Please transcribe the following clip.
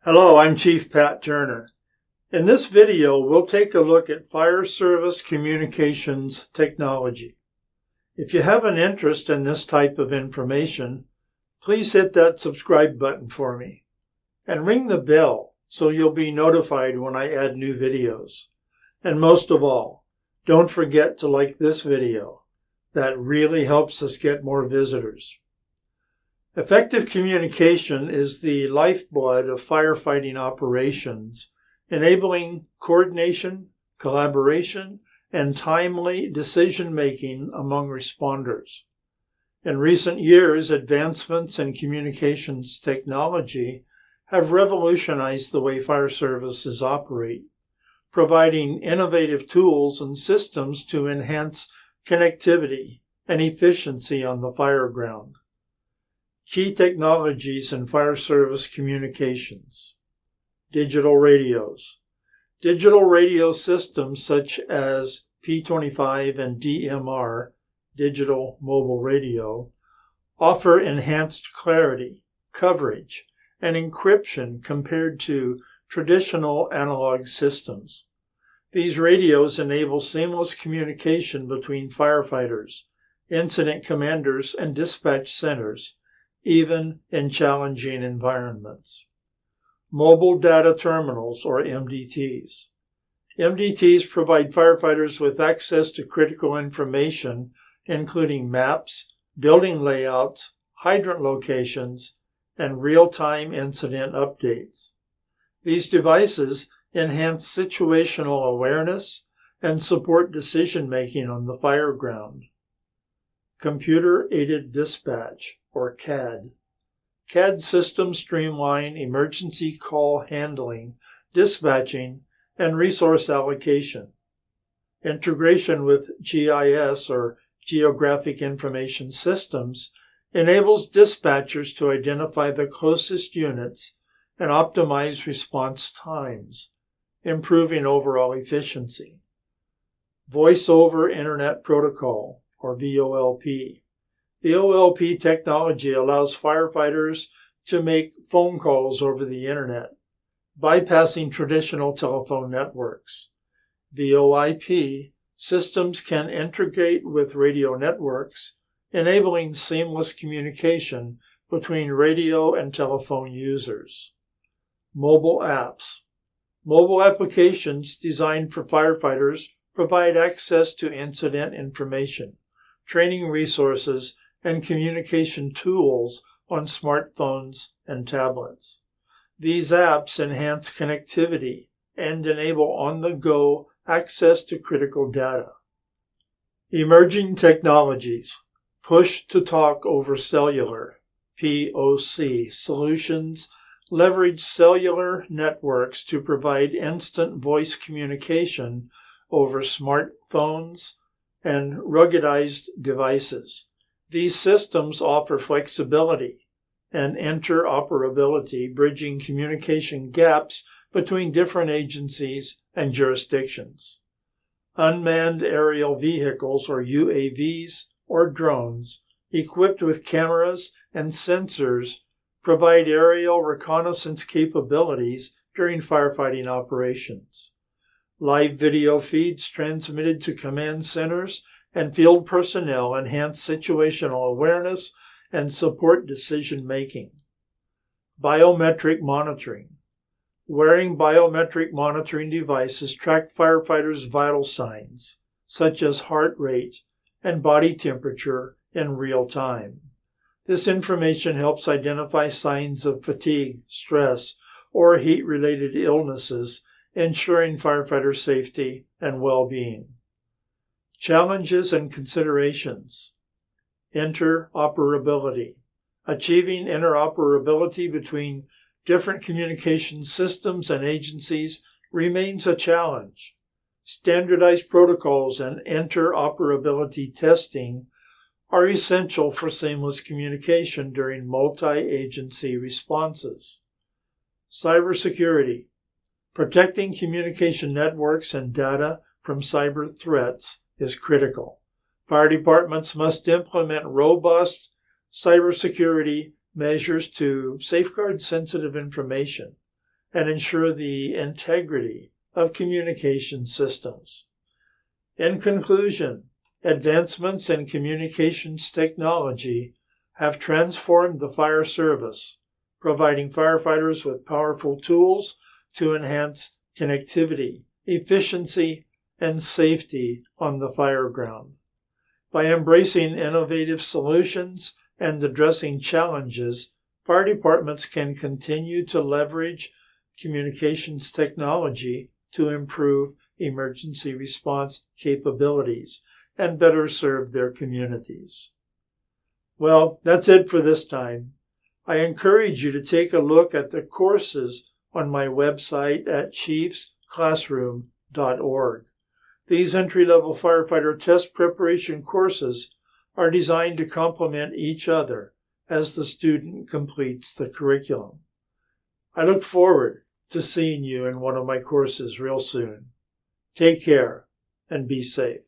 Hello, I'm Chief Pat Turner. In this video, we'll take a look at fire service communications technology. If you have an interest in this type of information, please hit that subscribe button for me and ring the bell so you'll be notified when I add new videos. And most of all, don't forget to like this video. That really helps us get more visitors. Effective communication is the lifeblood of firefighting operations, enabling coordination, collaboration, and timely decision-making among responders. In recent years, advancements in communications technology have revolutionized the way fire services operate, providing innovative tools and systems to enhance connectivity and efficiency on the fire ground. Key technologies in fire service communications. Digital radios. Digital radio systems such as P25 and DMR, digital mobile radio, offer enhanced clarity, coverage, and encryption compared to traditional analog systems. These radios enable seamless communication between firefighters, incident commanders, and dispatch centers, even in challenging environments. Mobile data terminals, or MDTs. MDTs provide firefighters with access to critical information, including maps, building layouts, hydrant locations, and real-time incident updates. These devices enhance situational awareness and support decision-making on the fire ground. Computer-aided dispatch, or CAD. CAD systems streamline emergency call handling, dispatching, and resource allocation. Integration with GIS, or Geographic Information Systems, enables dispatchers to identify the closest units and optimize response times, improving overall efficiency. Voice over Internet Protocol, or VoLP. VoLP technology allows firefighters to make phone calls over the internet, bypassing traditional telephone networks. VoIP systems can integrate with radio networks, enabling seamless communication between radio and telephone users. Mobile apps. Mobile applications designed for firefighters provide access to incident information, training resources, and communication tools on smartphones and tablets. These apps enhance connectivity and enable on-the-go access to critical data. Emerging technologies. Push-to-talk over cellular, POC, solutions leverage cellular networks to provide instant voice communication over smartphones and ruggedized devices. These systems offer flexibility and interoperability, bridging communication gaps between different agencies and jurisdictions. Unmanned aerial vehicles, or UAVs, or drones, equipped with cameras and sensors, provide aerial reconnaissance capabilities during firefighting operations. Live video feeds transmitted to command centers and field personnel enhance situational awareness and support decision-making. Biometric monitoring. Wearing biometric monitoring devices track firefighters' vital signs, such as heart rate and body temperature, in real time. This information helps identify signs of fatigue, stress, or heat-related illnesses, ensuring firefighter safety and well-being. Challenges and considerations. Interoperability. Achieving interoperability between different communication systems and agencies remains a challenge. Standardized protocols and interoperability testing are essential for seamless communication during multi-agency responses. Cybersecurity. Protecting communication networks and data from cyber threats is critical. Fire departments must implement robust cybersecurity measures to safeguard sensitive information, and ensure the integrity of communication systems. In conclusion, advancements in communications technology have transformed the fire service, providing firefighters with powerful tools to enhance connectivity, efficiency, and safety on the fire ground. By embracing innovative solutions and addressing challenges, fire departments can continue to leverage communications technology to improve emergency response capabilities and better serve their communities. Well, that's it for this time. I encourage you to take a look at the courses on my website at chiefsclassroom.org. These entry-level firefighter test preparation courses are designed to complement each other as the student completes the curriculum. I look forward to seeing you in one of my courses real soon. Take care and be safe.